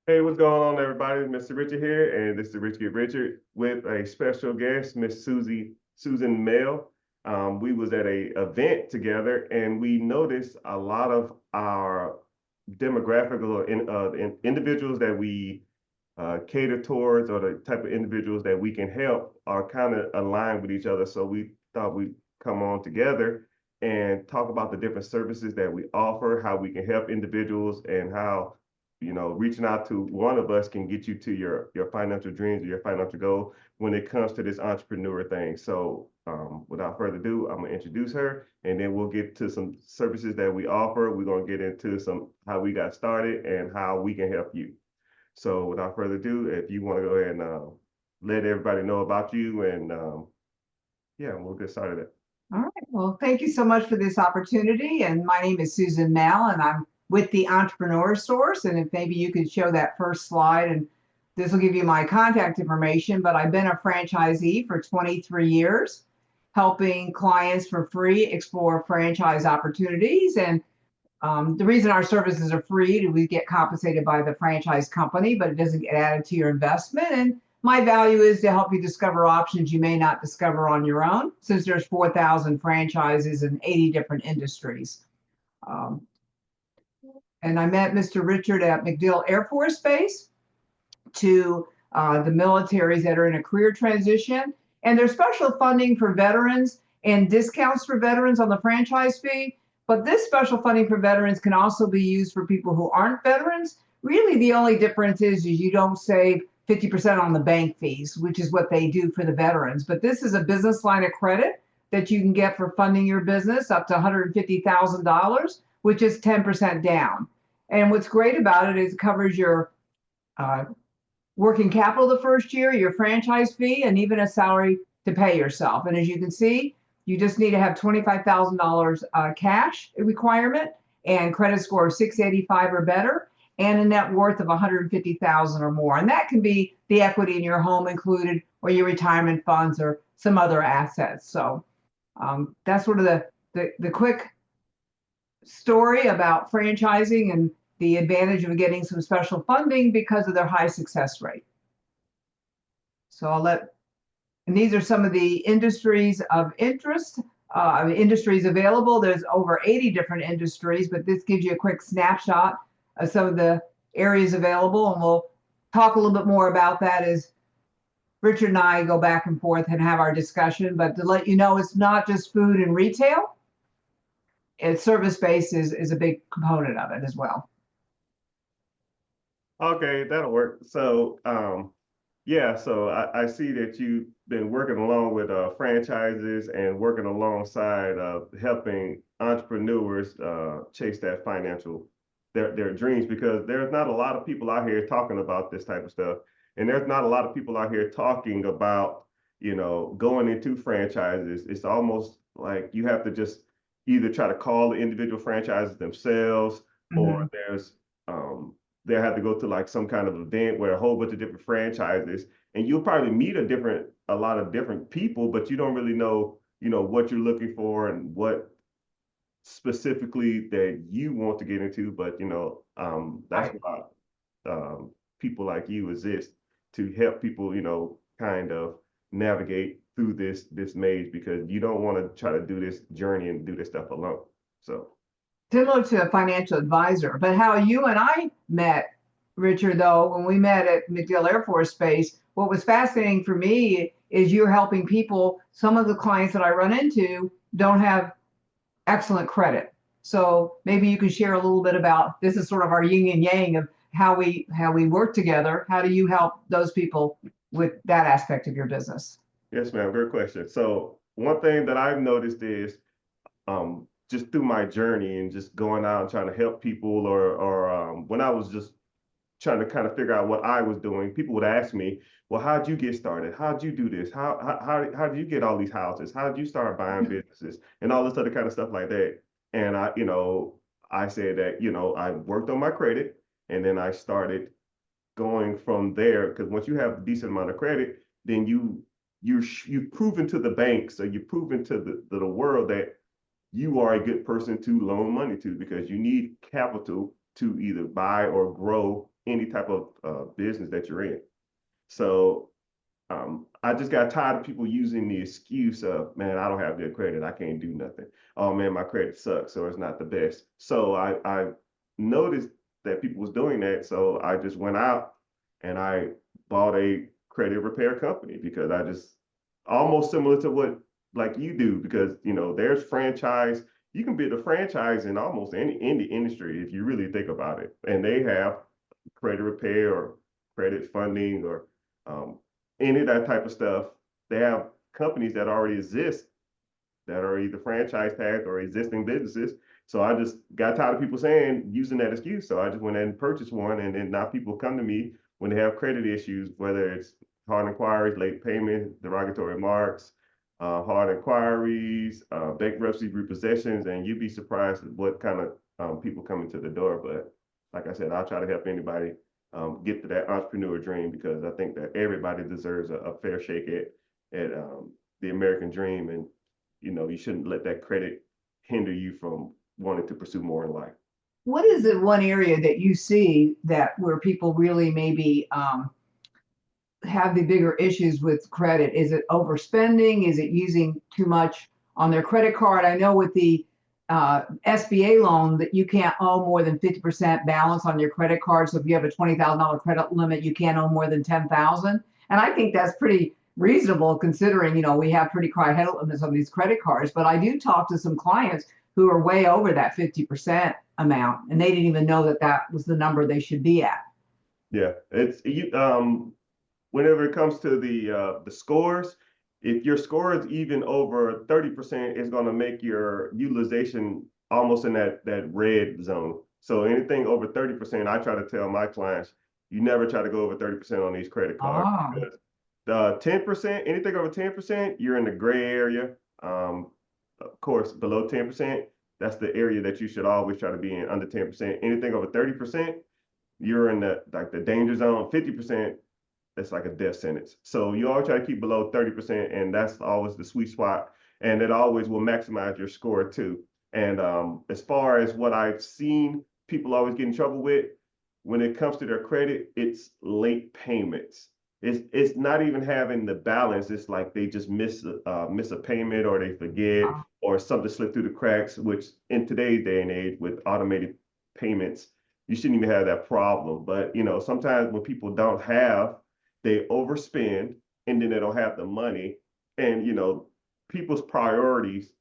Hey, what's going on, everybody? Mr. Richard here, and this is Rich Get Richard with a special guest, Miss Susan Mell. We was at a event together, and we noticed a lot of our demographic or individuals that we cater towards, or the type of individuals that we can help, are kind of aligned with each other. So we thought we'd come on together and talk about the different services that we offer, how we can help individuals, and how reaching out to one of us can get you to your financial dreams or your financial goal when it comes to this entrepreneur thing. So without further ado, I'm gonna introduce her, and then we'll get to some services that we offer. We're gonna get into some how we got started and how we can help you. So without further ado, if you want to go ahead and let everybody know about you, and yeah, we'll get started. All right. Well, thank you so much for this opportunity. And my name is Susan Mell, and I'm with the Entrepreneur Source. And if maybe you could show that first slide, and this will give you my contact information. But I've been a franchisee for 23 years, helping clients for free explore franchise opportunities. And the reason our services are free, we get compensated by the franchise company, but it doesn't get added to your investment. And my value is to help you discover options you may not discover on your own, since there's 4,000 franchises in 80 different industries. Um, and I met Mr. Richard at MacDill Air Force Base to the militaries that are in a career transition. And there's special funding for veterans and discounts for veterans on the franchise fee. But this special funding for veterans can also be used for people who aren't veterans. Really, the only difference is you don't save 50% on the bank fees, which is what they do for the veterans. But this is a business line of credit that you can get for funding your business up to $150,000, which is 10% down. And what's great about it is it covers your working capital the first year, your franchise fee, and even a salary to pay yourself. And as you can see, you just need to have $25,000 cash requirement and credit score of 685 or better, and a net worth of 150,000 or more. And that can be the equity in your home included, or your retirement funds, or some other assets. So that's sort of the quick story about franchising and the advantage of getting some special funding because of their high success rate. So and these are some of the industries of interest, industries available. There's over 80 different industries, but this gives you a quick snapshot of some of the areas available. And we'll talk a little bit more about that as Richard and I go back and forth and have our discussion. But to let you know, it's not just food and retail. It's service-based is a big component of it as well. Okay, that'll work. So, yeah, so I see that you've been working along with franchises and working alongside helping entrepreneurs chase that their dreams, because there's not a lot of people out here talking about this type of stuff, and there's not a lot of people out here talking about going into franchises. It's almost like you have to just either try to call the individual franchises themselves, or they'll have to go to like some kind of event where a whole bunch of different franchises, and you'll probably meet a lot of different people, but you don't really know, what you're looking for and what specifically that you want to get into. But that's why people like you exist, to help people, kind of navigate through this maze, because you don't want to try to do this journey and do this stuff alone. So Similar to a financial advisor. But how you and I met, Richard, though, when we met at MacDill Air Force Base, what was fascinating for me is you're helping people. Some of the clients that I run into don't have excellent credit. So maybe you can share a little bit about, this is sort of our yin and yang of how we work together. How do you help those people with that aspect of your business? yes, ma'am, great question. So one thing that I've noticed is just through my journey and just going out and trying to help people, or when I was just trying to kind of figure out what I was doing, people would ask me, well, how'd you get started? How'd you do this? How did you get all these houses? How'd you start buying businesses and all this other kind of stuff like that? And I said that, I worked on my credit, and then I started going from there, because once you have a decent amount of credit, then you've proven to the banks, or you've proven to the world that you are a good person to loan money to, because you need capital to either buy or grow any type of business that you're in. So I just got tired of people using the excuse of, man, I don't have good credit. I can't do nothing. Oh man, my credit sucks, so it's not the best. So I noticed that people was doing that. So I just went out and I bought a credit repair company because I just almost similar to what like you do, because there's franchise. You can build a franchise in almost any industry if you really think about it. And they have credit repair or credit funding or um, any of that type of stuff. They have companies that already exist that are either franchise tagged or existing businesses. So I just got tired of people saying using that excuse. So I just went ahead and purchased one, and then now people come to me when they have credit issues, whether it's hard inquiries, late payment, derogatory remarks, hard inquiries, bankruptcy, repossessions, and you'd be surprised at what kind of people come into the door. But like I said, I'll try to help anybody get to that entrepreneur dream, because I think that everybody deserves a fair shake at the American dream, and you shouldn't let that credit hinder you from wanting to pursue more in life. What is the one area that you see that where people really maybe have the bigger issues with credit? Is it overspending? Is it using too much on their credit card? I know with the SBA loan that you can't owe more than 50% balance on your credit card. So if you have a $20,000 credit limit, you can't owe more than 10,000. And I think that's pretty reasonable considering, we have pretty high credit limits on these credit cards. But I do talk to some clients who are way over that 50% amount, and they didn't even know that that was the number they should be at. Yeah, it's you. Whenever it comes to the scores, if your score is even over 30%, it's going to make your utilization almost in that red zone. So anything over 30%, I try to tell my clients, you never try to go over 30% on these credit cards, Ah, because the 10%, anything over 10%, you're in the gray area. Of course, below 10%, that's the area that you should always try to be in. Under 10%, anything over 30%, you're in the danger zone. 50%, that's like a death sentence. So you always try to keep below 30%, and that's always the sweet spot. And it always will maximize your score too. And as far as what I've seen people always get in trouble with when it comes to their credit, it's late payments. It's not even having the balance. It's like they just miss a payment, or they forget, ah, or something slipped through the cracks, which in today's day and age with automated payments, you shouldn't even have that problem. But sometimes when people don't have, they overspend, and then they don't have the money. And people's priorities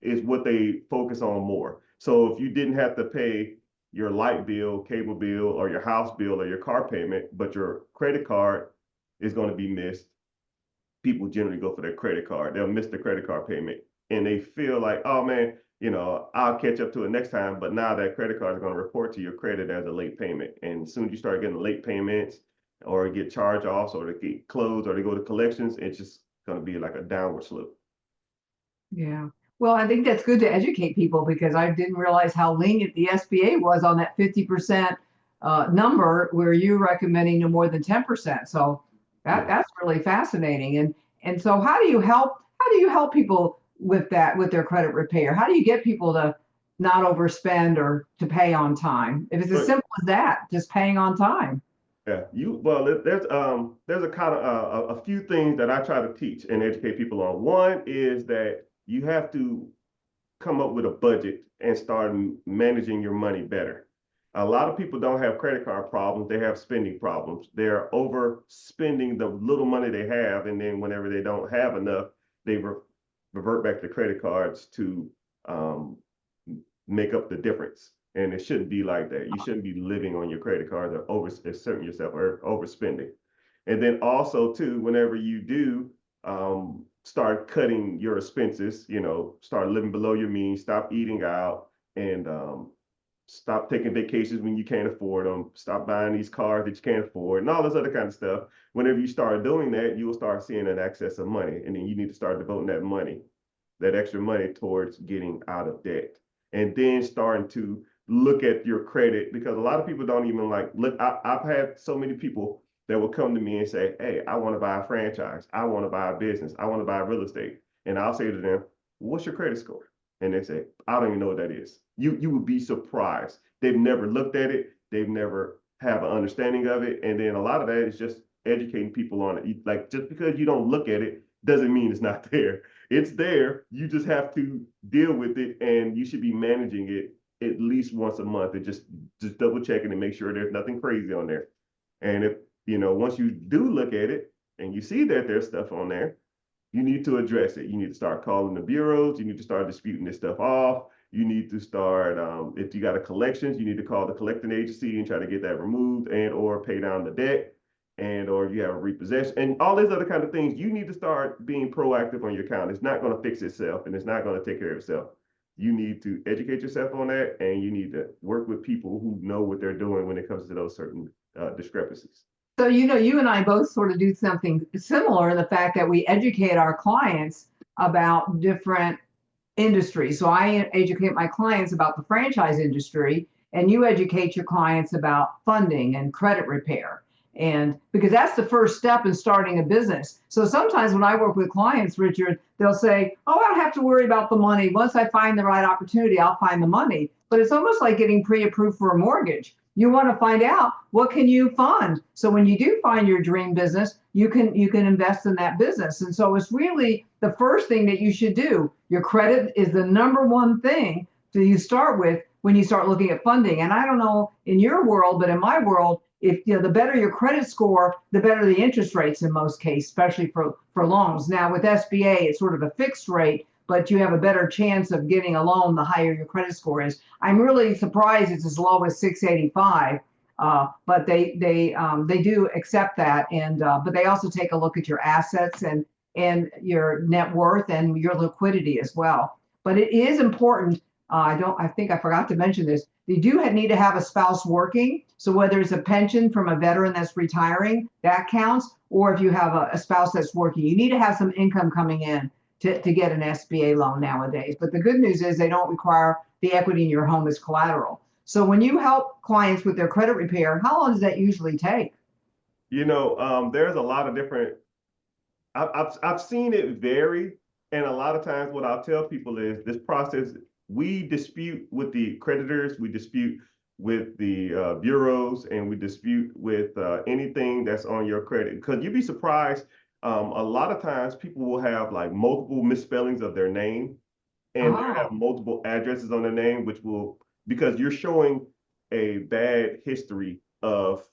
is what they focus on more. So if you didn't have to pay your light bill, cable bill, or your house bill, or your car payment, but your credit card is going to be missed, people generally go for their credit card. They'll miss the credit card payment, and they feel like, oh man, I'll catch up to it next time. But now that credit card is going to report to your credit as a late payment. And as soon as you start getting late payments, or get charge offs, or they get closed, or they go to collections, it's just going to be like a downward slope. yeah. Well, I think that's good to educate people because I didn't realize how lenient the SBA was on that 50% number where you're recommending no more than 10%. So Yeah. that's really fascinating. And so how do you help people with that, with their credit repair? How do you get people to not overspend or to pay on time? If it's as But simple as that, just paying on time. yeah, there's a kind of a few things that I try to teach and educate people on. One is that you have to come up with a budget and start managing your money better. A lot of people don't have credit card problems, they have spending problems. They're overspending the little money they have, and then whenever they don't have enough, they revert back to credit cards to um, make up the difference. And it shouldn't be like that. You shouldn't be living on your credit cards or exerting yourself or overspending. And then also too, whenever you do start cutting your expenses, start living below your means, stop eating out, and stop taking vacations when you can't afford them, stop buying these cars that you can't afford, and all this other kind of stuff. Whenever you start doing that, you'll start seeing an excess of money, and then you need to start devoting that extra money towards getting out of debt, and then starting to look at your credit, because a lot of people don't even like look. I've had so many people that will come to me and say, hey, I want to buy a franchise, I want to buy a business, I want to buy real estate. And I'll say to them, what's your credit score? And they say, I don't even know what that is. You would be surprised. They've never looked at it. They've never have an understanding of it. And then a lot of that is just educating people on it. Like just because you don't look at it doesn't mean it's not there. It's there. You just have to deal with it, and you should be managing it at least once a month and just double checking and make sure there's nothing crazy on there. And if once you do look at it and you see that there's stuff on there, you need to address it. You need to start calling the bureaus. You need to start disputing this stuff off. You need to start, if you got a collections, you need to call the collecting agency and try to get that removed and or pay down the debt, and or you have a repossession and all these other kind of things. You need to start being proactive on your account. It's not going to fix itself, and it's not going to take care of itself. You need to educate yourself on that, and you need to work with people who know what they're doing when it comes to those certain discrepancies. So, you and I both sort of do something similar in the fact that we educate our clients about different industries. So I educate my clients about the franchise industry, and you educate your clients about funding and credit repair. And because that's the first step in starting a business. So sometimes when I work with clients, Richard, they'll say, oh, I don't have to worry about the money. Once I find the right opportunity, I'll find the money. But it's almost like getting pre-approved for a mortgage. You want to find out what can you fund. So when you do find your dream business, you can invest in that business. And so it's really the first thing that you should do. Your credit is the number one thing that you start with when you start looking at funding. And I don't know in your world, but in my world, if the better your credit score, the better the interest rates in most cases, especially for loans. Now with SBA, it's sort of a fixed rate, but you have a better chance of getting a loan the higher your credit score is. I'm really surprised it's as low as 685, but they do accept that, and but they also take a look at your assets and your net worth and your liquidity as well. But it is important. I think I forgot to mention this. You do need to have a spouse working. So whether it's a pension from a veteran that's retiring, that counts, or if you have a spouse that's working, you need to have some income coming in to get an SBA loan nowadays. But the good news is they don't require the equity in your home as collateral. So when you help clients with their credit repair, how long does that usually take? There's a lot of different. I've seen it vary, and a lot of times what I'll tell people is this process. We dispute with the creditors, we dispute with the bureaus, and we dispute with anything that's on your credit. Because you'd be surprised. A lot of times people will have like multiple misspellings of their name, and they have Oh, multiple addresses on their name, which will, because you're showing a bad history of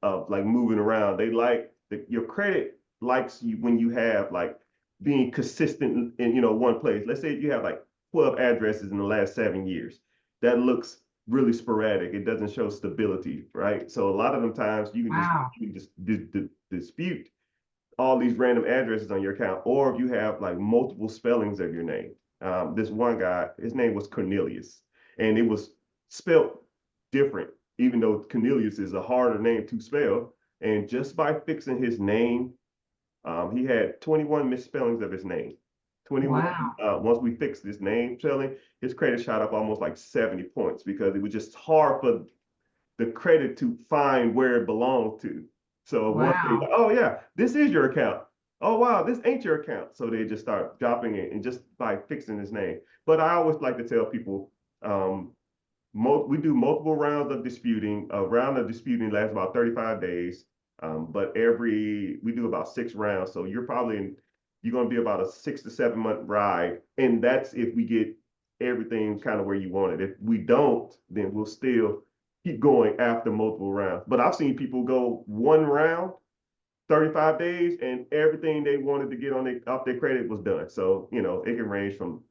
like moving around. They like your credit likes you when you have like being consistent in one place. Let's say if you have like 12 addresses in the last 7 years. That looks really sporadic. It doesn't show stability, right? So a lot of them times wow. you can just dispute all these random addresses on your account, or if you have like multiple spellings of your name. This one guy, his name was Cornelius, and it was spelled different, even though Cornelius is a harder name to spell. And just by fixing his name, he had 21 misspellings of his name. 21. Wow. Once we fixed his name spelling, his credit shot up almost like 70 points because it was just hard for the credit to find where it belonged to. So once they, Wow. oh yeah, this is your account. Oh wow, this ain't your account. So they just start dropping it and just by fixing his name. But I always like to tell people, we do multiple rounds of disputing. A round of disputing lasts about 35 days. But we do about 6 rounds. So you're going to be about a 6 to 7 month ride. And that's if we get everything kind of where you want it. If we don't, then we'll still keep going after multiple rounds. But I've seen people go one round, 35 days, and everything they wanted to get off their credit was done. So, it can range from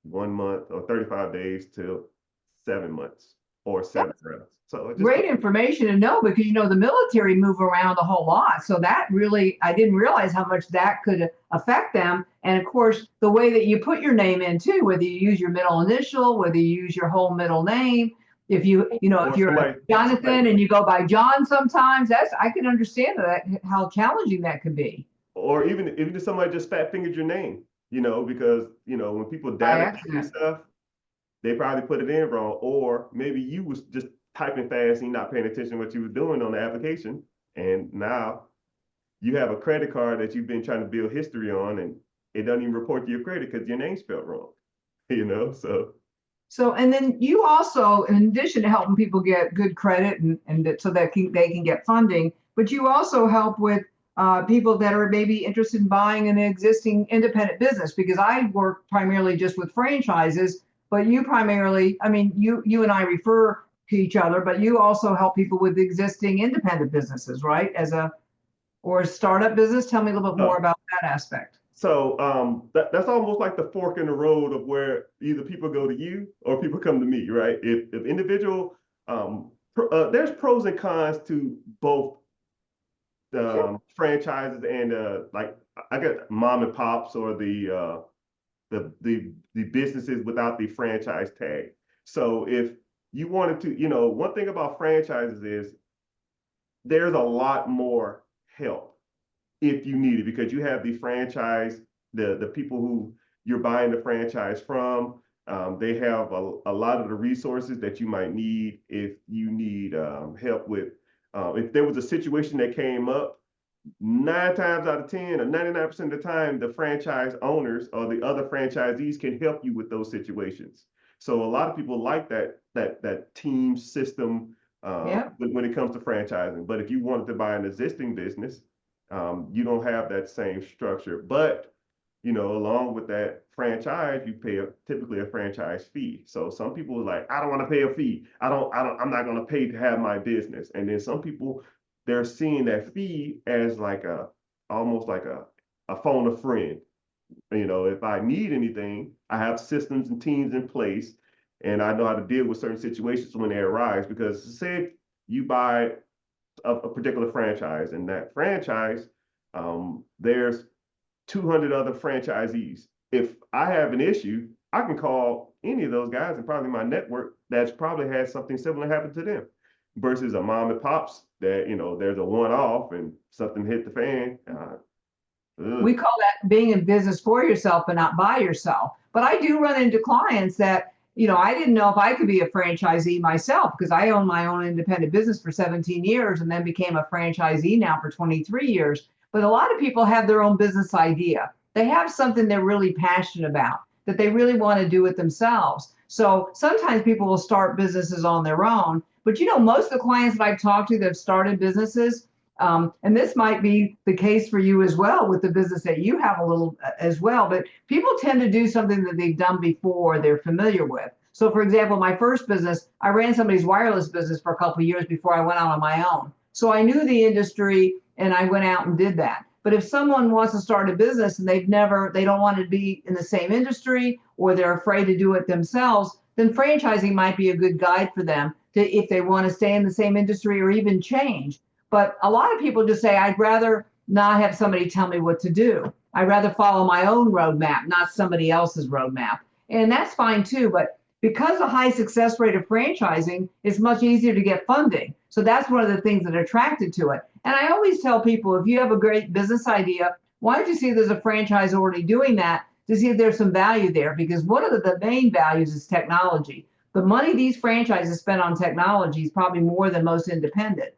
1 month or 35 days to 7 months or 7 rounds. So it just, Great information to know because the military move around a whole lot. So that really, I didn't realize how much that could affect them. And of course, the way that you put your name in too, whether you use your middle initial, whether you use your whole middle name, if or you're a somebody, Jonathan and you go by John sometimes, I can understand that how challenging that could be or even if somebody just fat fingered your name, because when people by data entry accident. stuff, they probably put it in wrong, or maybe you was just typing fast and you're not paying attention to what you were doing on the application, and now you have a credit card that you've been trying to build history on, and it doesn't even report to your credit because your name's spelled wrong. So So, and then you also, in addition to helping people get good credit and so that they can get funding, but you also help with people that are maybe interested in buying an existing independent business, because I work primarily just with franchises, but you primarily, I mean, you and I refer to each other, but you also help people with existing independent businesses, right? Or a startup business. Tell me a little bit more Uh, about that aspect. so that's almost like the fork in the road of where either people go to you or people come to me, right? If individual, there's pros and cons to both Sure. franchises and like I got mom and pops or the businesses without the franchise tag. So if you wanted to, one thing about franchises is there's a lot more help if you need it because you have the franchise, the people who you're buying the franchise from. They have a lot of the resources that you might need if you need help with. If there was a situation that came up, 9 times out of 10 or 99% of the time, the franchise owners or the other franchisees can help you with those situations. So a lot of people like that team system Yeah. when it comes to franchising. But if you wanted to buy an existing business, you don't have that same structure. But along with that franchise, you pay typically a franchise fee. So some people are like, I don't want to pay a fee. I'm not going to pay to have my business. And then some people, they're seeing that fee as like almost like a phone a friend. If I need anything, I have systems and teams in place, and I know how to deal with certain situations when they arise. Because say you buy a particular franchise, and that franchise, there's 200 other franchisees. If I have an issue, I can call any of those guys and probably my network that's probably had something similar happen to them versus a mom and pops that, there's a one off and something hit the fan. We call that being in business for yourself but not by yourself. But I do run into clients that, I didn't know if I could be a franchisee myself because I owned my own independent business for 17 years and then became a franchisee now for 23 years. But a lot of people have their own business idea. They have something they're really passionate about that they really want to do it themselves. So sometimes people will start businesses on their own. But most of the clients that I've talked to that have started businesses, and this might be the case for you as well with the business that you have a little as well, but people tend to do something that they've done before, they're familiar with. So, for example, my first business, I ran somebody's wireless business for a couple of years before I went out on my own. So I knew the industry and I went out and did that. But if someone wants to start a business and they don't want to be in the same industry or they're afraid to do it themselves, then franchising might be a good guide for them if they want to stay in the same industry or even change. But a lot of people just say, I'd rather not have somebody tell me what to do. I'd rather follow my own roadmap, not somebody else's roadmap. And that's fine too. But because the high success rate of franchising, it's much easier to get funding. So that's one of the things that attracted to it. And I always tell people, if you have a great business idea, why don't you see if there's a franchise already doing that to see if there's some value there? Because one of the main values is technology. The money these franchises spend on technology is probably more than most independent.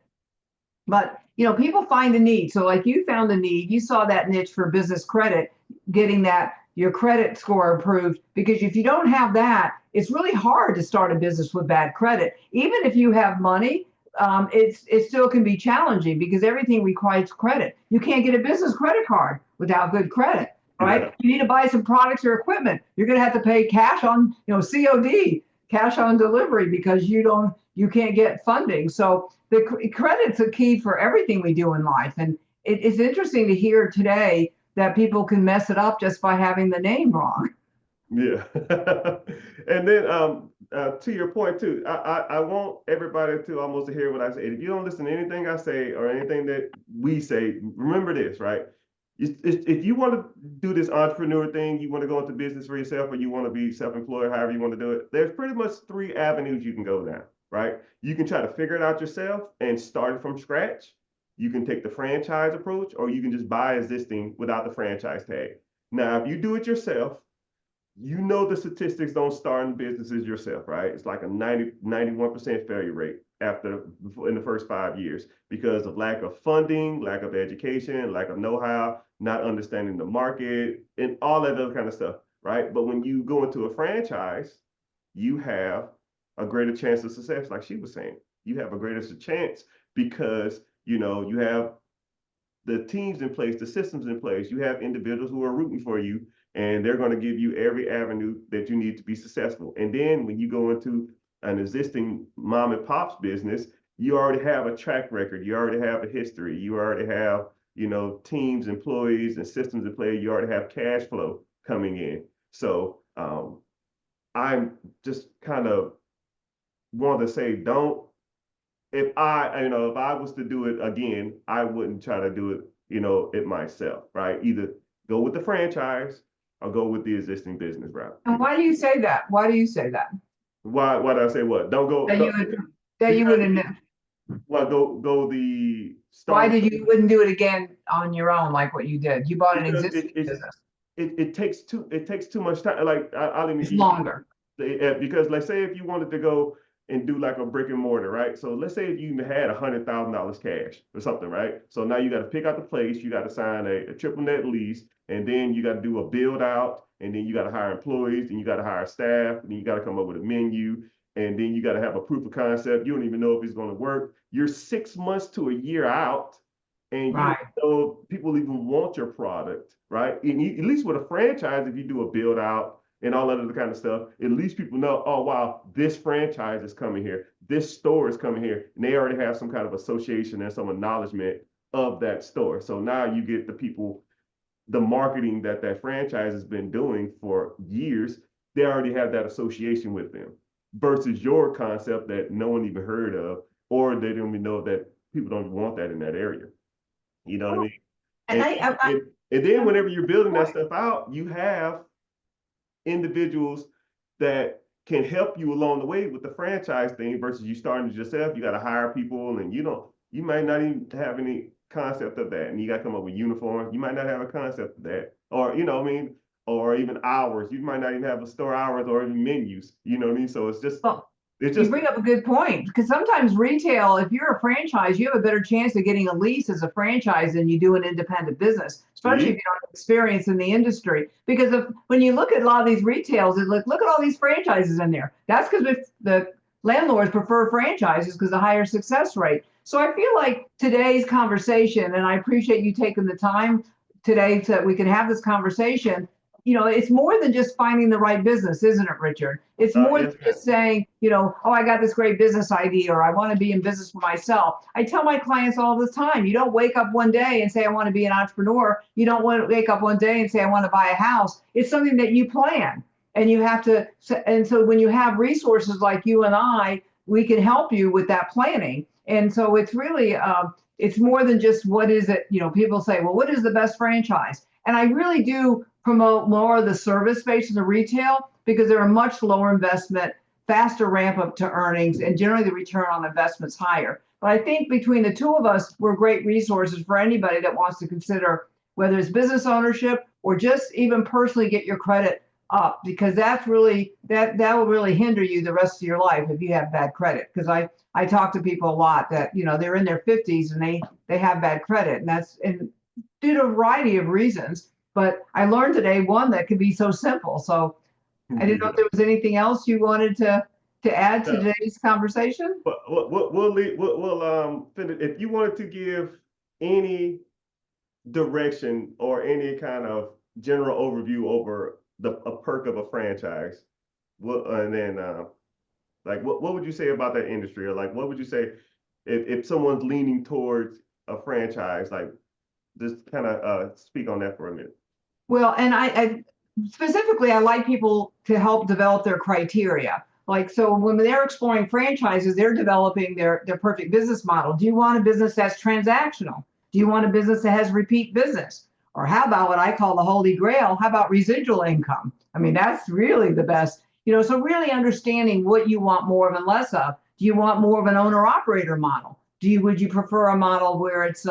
But people find a need. So like you found a need, you saw that niche for business credit, getting that your credit score improved. Because if you don't have that, it's really hard to start a business with bad credit. Even if you have money, it still can be challenging because everything requires credit. You can't get a business credit card without good credit, right? Yeah. You need to buy some products or equipment. You're going to have to pay cash on, COD, cash on delivery, because you can't get funding. So the credit's a key for everything we do in life. And it's interesting to hear today that people can mess it up just by having the name wrong. Yeah. And then to your point too, I want everybody to almost hear what I say. If you don't listen to anything I say or anything that we say, remember this, right? If you want to do this entrepreneur thing, you want to go into business for yourself or you want to be self-employed, however you want to do it, there's pretty much 3 avenues you can go down, right? You can try to figure it out yourself and start it from scratch. You can take the franchise approach, or you can just buy existing without the franchise tag. Now, if you do it yourself, the statistics don't start in businesses yourself, right? It's like a 91% failure rate in the first 5 years because of lack of funding, lack of education, lack of know-how, not understanding the market, and all that other kind of stuff, right? But when you go into a franchise, you have a greater chance of success, like she was saying. You have a greater chance because you have the teams in place, the systems in place. You have individuals who are rooting for you, and they're going to give you every avenue that you need to be successful. And then when you go into an existing mom and pop's business, you already have a track record. You already have a history. You already have, teams, employees, and systems in play. You already have cash flow coming in. So I'm just kind of want to say, don't if I was to do it again, I wouldn't try to do it, it myself, right? Either go with the franchise or go with the existing business route. And why do you say that? Why do you say that? Why did I say what? Don't go That you don't, would that you because wouldn't well go the why start did you wouldn't do it again on your own like what you did? You bought an because existing business. it takes too much time. Like I'll even It's give you longer. because let's say if you wanted to go and do like a brick and mortar, right? So let's say if you had $100,000 cash or something, right? So now you got to pick out the place, you got to sign a triple net lease, and then you got to do a build out, and then you got to hire employees, and you got to hire staff, and then you got to come up with a menu, and then you got to have a proof of concept. You don't even know if it's going to work. You're 6 months to a year out, and you Right. don't know if people even want your product, right? And at least with a franchise, if you do a build out and all that other kind of stuff, at least people know, oh wow, this franchise is coming here, this store is coming here, and they already have some kind of association and some acknowledgement of that store. So now you get the people, the marketing that franchise has been doing for years, they already have that association with them. Versus your concept that no one even heard of, or they don't even know that people don't want that in that area. You know what I Oh, mean? and And and, and then I whenever you're building that stuff out, you have individuals that can help you along the way with the franchise thing versus you starting it yourself. You got to hire people, and you might not even have any concept of that, and you got to come up with uniforms. You might not have a concept of that, or what I mean, or even hours. You might not even have a store hours or even menus. You know what I mean? So well, it's you just bring up a good point because sometimes retail, if you're a franchise, you have a better chance of getting a lease as a franchise than you do an independent business, especially if see, you don't have experience in the industry. Because when you look at a lot of these retails, it's like, look at all these franchises in there. That's because the landlords prefer franchises because of higher success rate. So I feel like today's conversation, and I appreciate you taking the time today so that we can have this conversation. It's more than just finding the right business, isn't it, Richard? It's more than yes, just saying, oh, I got this great business idea or I want to be in business for myself. I tell my clients all the time, you don't wake up one day and say, I want to be an entrepreneur. You don't want to wake up one day and say, I want to buy a house. It's something that you plan. And you have to, and so when you have resources like you and I, we can help you with that planning. And so it's really, it's more than just what is it, people say, well, what is the best franchise? And I really do promote more of the service space in the retail because they're a much lower investment, faster ramp up to earnings, and generally the return on investment's higher. But I think between the two of us, we're great resources for anybody that wants to consider whether it's business ownership or just even personally get your credit up because that's really that will really hinder you the rest of your life if you have bad credit. Because I talk to people a lot that they're in their 50s and they have bad credit, and that's due to a variety of reasons. But I learned today one that could be so simple. So I didn't know if yeah. there was anything else you wanted to add to So, today's conversation. but we'll finish. If you wanted to give any direction or any kind of general overview over a perk of a franchise, and then like what would you say about that industry, or like what would you say if someone's leaning towards a franchise, like just kind of speak on that for a minute. Well, and I specifically, I like people to help develop their criteria. Like, so when they're exploring franchises, they're developing their perfect business model. Do you want a business that's transactional? Do you want a business that has repeat business? Or how about what I call the holy grail? How about residual income? I mean, that's really the best. So really understanding what you want more of and less of. Do you want more of an owner operator model? Would you prefer a model where it's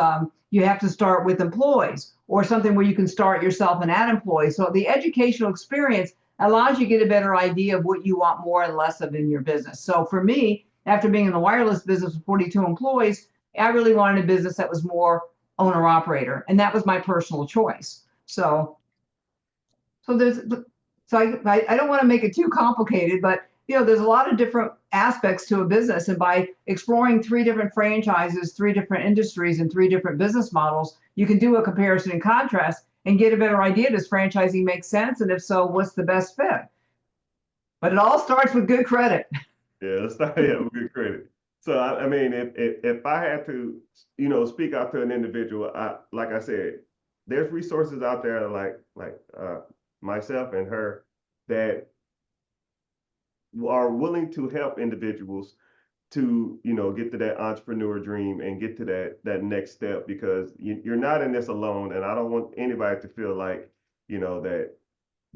you have to start with employees or something where you can start yourself and add employees? So the educational experience allows you to get a better idea of what you want more and less of in your business. So for me, after being in the wireless business with 42 employees, I really wanted a business that was more owner operator, and that was my personal choice. So there's so I don't want to make it too complicated, but there's a lot of different aspects to a business, and by exploring 3 different franchises, 3 different industries, and 3 different business models, you can do a comparison and contrast and get a better idea. Does franchising make sense? And if so, what's the best fit? But it all starts with good credit. Yeah, let's start yeah, with good credit. So I mean, if I had to, speak out to an individual, like I said, there's resources out there like myself and her that are willing to help individuals to get to that entrepreneur dream and get to that next step, because you're not in this alone, and I don't want anybody to feel like that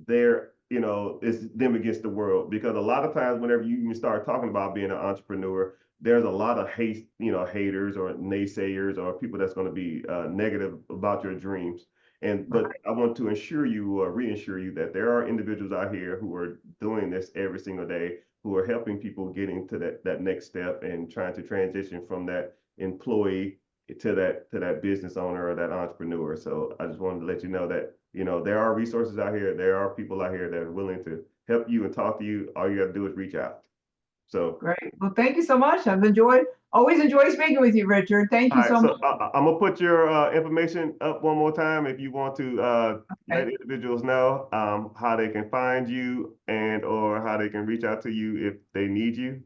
they're it's them against the world, because a lot of times whenever you even start talking about being an entrepreneur, there's a lot of haters or naysayers or people that's going to be negative about your dreams. But I want to assure you or reassure you that there are individuals out here who are doing this every single day, who are helping people getting to that next step and trying to transition from that employee to that business owner or that entrepreneur. So I just wanted to let you know that there are resources out here. There are people out here that are willing to help you and talk to you. All you got to do is reach out. So Great. Well, thank you so much. Always enjoy speaking with you, Richard. Thank all you right, so so much. I'm gonna put your information up one more time if you want to let Okay. individuals know how they can find you and or how they can reach out to you if they need you.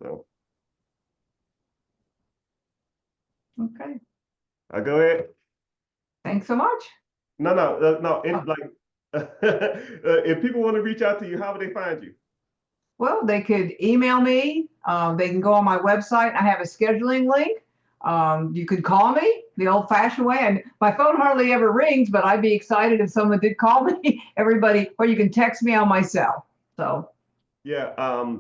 So Okay. go ahead. Thanks so much. No. Oh, Like, if people want to reach out to you, how would they find you? well, they could email me. They can go on my website. I have a scheduling link. You could call me the old-fashioned way. And my phone hardly ever rings, but I'd be excited if someone did call me. Everybody, or you can text me on my cell. So, Yeah,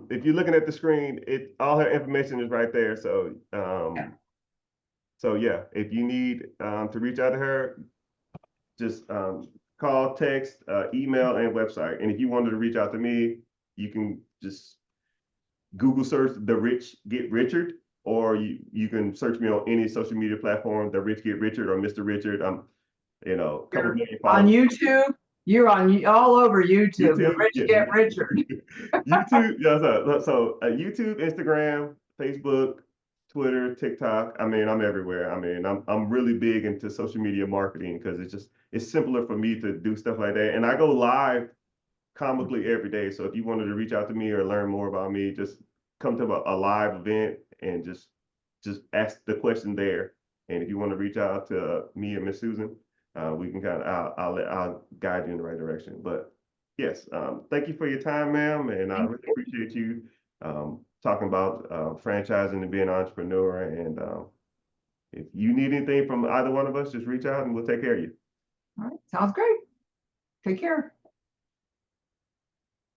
if you're looking at the screen, all her information is right there. So yeah. yeah, if you need to reach out to her, just call, text, email, and website. And if you wanted to reach out to me, you can just Google search The Rich Get Richard, or you can search me on any social media platform, The Rich Get Richard or Mr. Richard. I'm, a couple You're million on followers. YouTube. You're on all over YouTube. The YouTube, rich yeah, get richer. YouTube, yeah. So YouTube, Instagram, Facebook, Twitter, TikTok. I mean, I'm everywhere. I mean, I'm really big into social media marketing because it's simpler for me to do stuff like that. And I go live comically every day. So if you wanted to reach out to me or learn more about me, just come to a live event and just ask the question there. And if you want to reach out to me and Miss Susan, we can kind of I'll guide you in the right direction. But yes, thank you for your time, ma'am, and I Thank really you. appreciate you talking about franchising and being an entrepreneur. And if you need anything from either one of us, just reach out and we'll take care of you. All right. Sounds great. Take care.